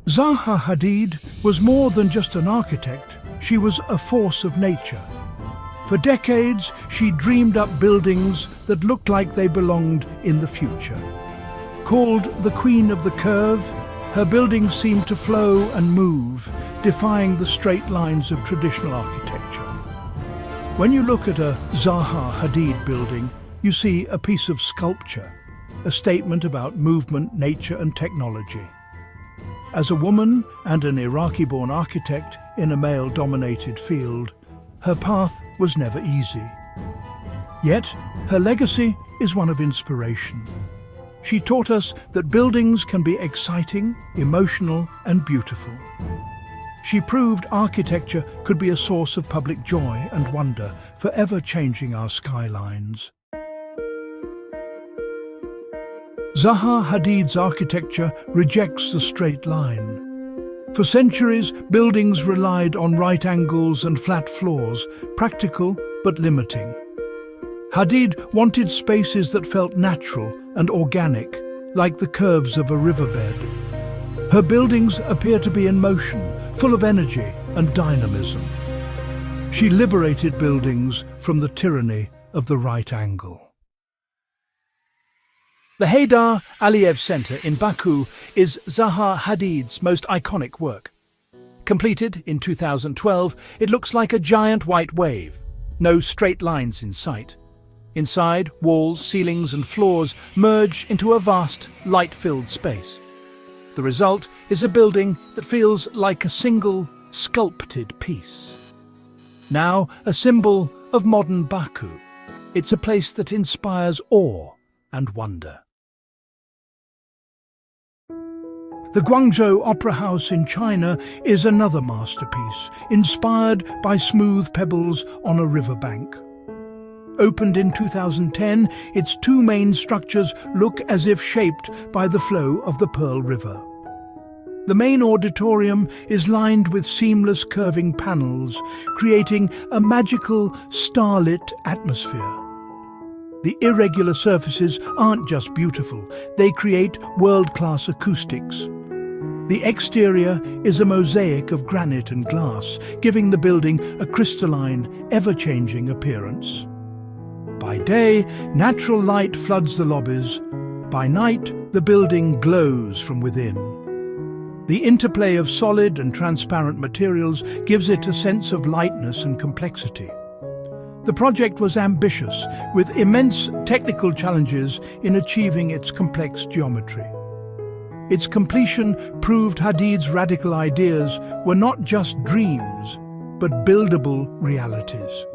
Zaha Hadid was more than just an architect, she was a force of nature. For decades, she dreamed up buildings that looked like they belonged in the future. Called the Queen of the Curve, her buildings seemed to flow and move, defying the straight lines of traditional architecture. When you look at a Zaha Hadid building, you see a piece of sculpture, a statement about movement, nature and technology. As a woman and an Iraqi-born architect in a male-dominated field, her path was never easy. Yet, her legacy is one of inspiration. She taught us that buildings can be exciting, emotional, and beautiful. She proved architecture could be a source of public joy and wonder, forever changing our skylines. Zaha Hadid's architecture rejects the straight line. For centuries, buildings relied on right angles and flat floors, practical but limiting. Hadid wanted spaces that felt natural and organic, like the curves of a riverbed. Her buildings appear to be in motion, full of energy and dynamism. She liberated buildings from the tyranny of the right angle. The Heydar Aliyev Center in Baku is Zaha Hadid's most iconic work. Completed in 2012, it looks like a giant white wave, no straight lines in sight. Inside, walls, ceilings and floors merge into a vast, light-filled space. The result is a building that feels like a single, sculpted piece. Now a symbol of modern Baku, it's a place that inspires awe and wonder. The Guangzhou Opera House in China is another masterpiece, inspired by smooth pebbles on a riverbank. Opened in 2010, its two main structures look as if shaped by the flow of the Pearl River. The main auditorium is lined with seamless curving panels, creating a magical, starlit atmosphere. The irregular surfaces aren't just beautiful, they create world-class acoustics. The exterior is a mosaic of granite and glass, giving the building a crystalline, ever-changing appearance. By day, natural light floods the lobbies. By night, the building glows from within. The interplay of solid and transparent materials gives it a sense of lightness and complexity. The project was ambitious, with immense technical challenges in achieving its complex geometry. Its completion proved Hadid's radical ideas were not just dreams, but buildable realities.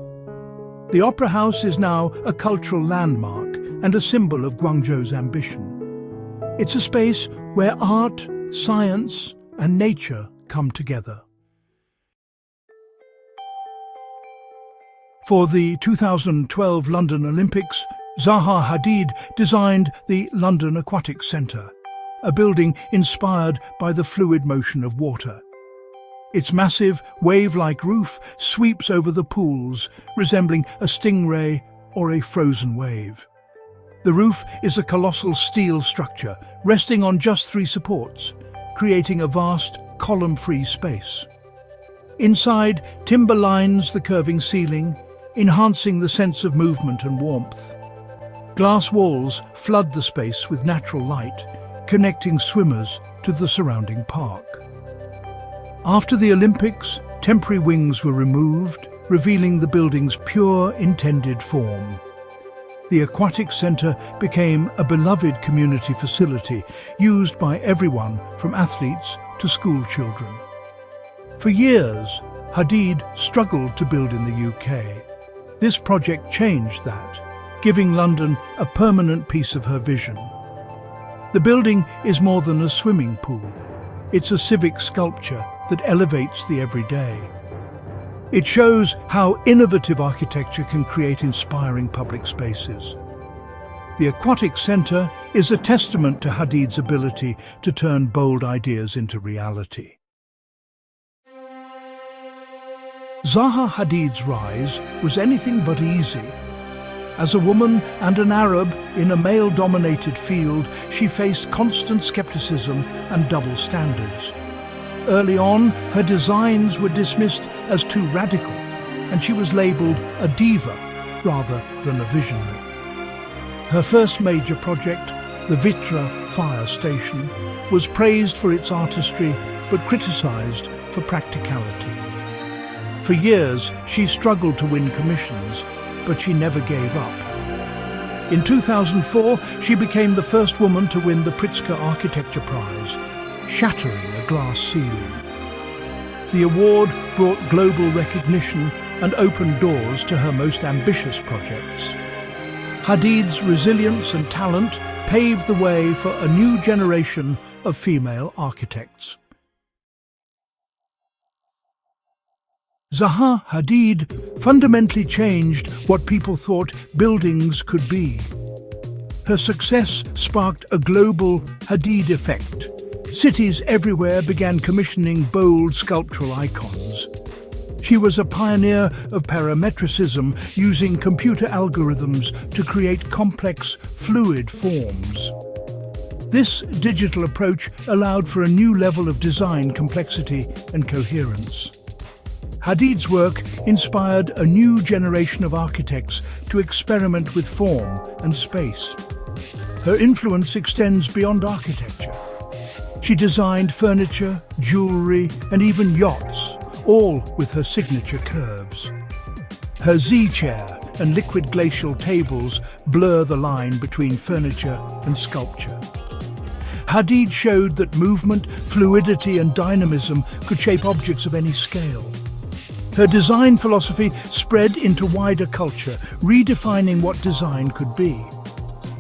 The Opera House is now a cultural landmark and a symbol of Guangzhou's ambition. It's a space where art, science, and nature come together. For the 2012 London Olympics, Zaha Hadid designed the London Aquatic Center, a building inspired by the fluid motion of water. Its massive, wave-like roof sweeps over the pools, resembling a stingray or a frozen wave. The roof is a colossal steel structure, resting on just 3 supports, creating a vast, column-free space. Inside, timber lines the curving ceiling, enhancing the sense of movement and warmth. Glass walls flood the space with natural light, connecting swimmers to the surrounding park. After the Olympics, temporary wings were removed, revealing the building's pure, intended form. The Aquatic Center became a beloved community facility used by everyone from athletes to school children. For years, Hadid struggled to build in the UK. This project changed that, giving London a permanent piece of her vision. The building is more than a swimming pool. It's a civic sculpture that elevates the everyday. It shows how innovative architecture can create inspiring public spaces. The Aquatic Center is a testament to Hadid's ability to turn bold ideas into reality. Zaha Hadid's rise was anything but easy. As a woman and an Arab in a male-dominated field, she faced constant skepticism and double standards. Early on, her designs were dismissed as too radical, and she was labelled a diva rather than a visionary. Her first major project, the Vitra fire station, was praised for its artistry but criticised for practicality. For years, she struggled to win commissions, but she never gave up. In 2004, she became the first woman to win the Pritzker Architecture Prize, shattering a glass ceiling. The award brought global recognition and opened doors to her most ambitious projects. Hadid's resilience and talent paved the way for a new generation of female architects. Zaha Hadid fundamentally changed what people thought buildings could be. Her success sparked a global Hadid effect. Cities everywhere began commissioning bold sculptural icons. She was a pioneer of parametricism, using computer algorithms to create complex, fluid forms. This digital approach allowed for a new level of design complexity and coherence. Hadid's work inspired a new generation of architects to experiment with form and space. Her influence extends beyond architecture. She designed furniture, jewelry, and even yachts, all with her signature curves. Her Z-chair and liquid glacial tables blur the line between furniture and sculpture. Hadid showed that movement, fluidity, and dynamism could shape objects of any scale. Her design philosophy spread into wider culture, redefining what design could be.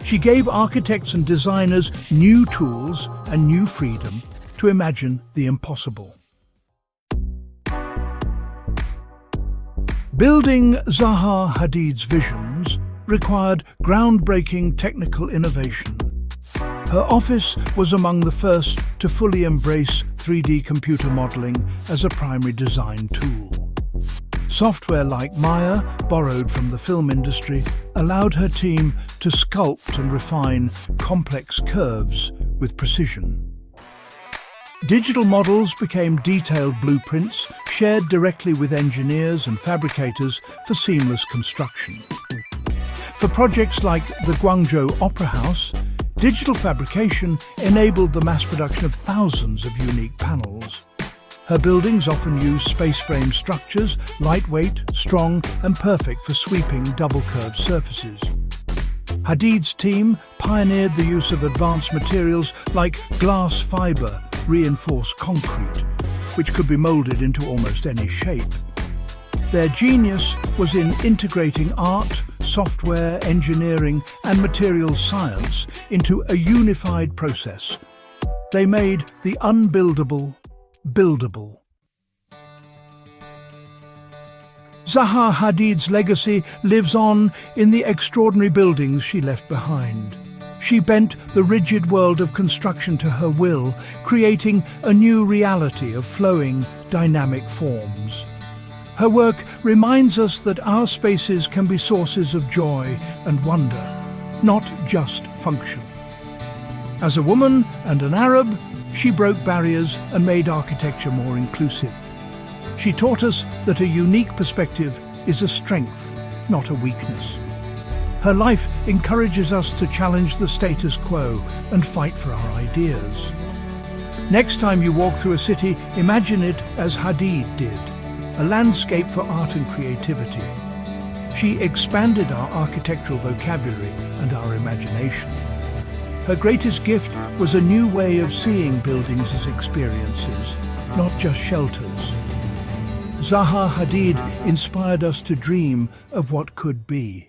She gave architects and designers new tools and new freedom to imagine the impossible. Building Zaha Hadid's visions required groundbreaking technical innovation. Her office was among the first to fully embrace 3D computer modeling as a primary design tool. Software like Maya, borrowed from the film industry, allowed her team to sculpt and refine complex curves with precision. Digital models became detailed blueprints, shared directly with engineers and fabricators for seamless construction. For projects like the Guangzhou Opera House, digital fabrication enabled the mass production of thousands of unique panels. Her buildings often use space-frame structures, lightweight, strong, and perfect for sweeping double-curved surfaces. Hadid's team pioneered the use of advanced materials like glass fiber, reinforced concrete, which could be molded into almost any shape. Their genius was in integrating art, software, engineering, and materials science into a unified process. They made the unbuildable buildable. Zaha Hadid's legacy lives on in the extraordinary buildings she left behind. She bent the rigid world of construction to her will, creating a new reality of flowing, dynamic forms. Her work reminds us that our spaces can be sources of joy and wonder, not just function. As a woman and an Arab, she broke barriers and made architecture more inclusive. She taught us that a unique perspective is a strength, not a weakness. Her life encourages us to challenge the status quo and fight for our ideas. Next time you walk through a city, imagine it as Hadid did, a landscape for art and creativity. She expanded our architectural vocabulary and our imagination. Her greatest gift was a new way of seeing buildings as experiences, not just shelters. Zaha Hadid inspired us to dream of what could be.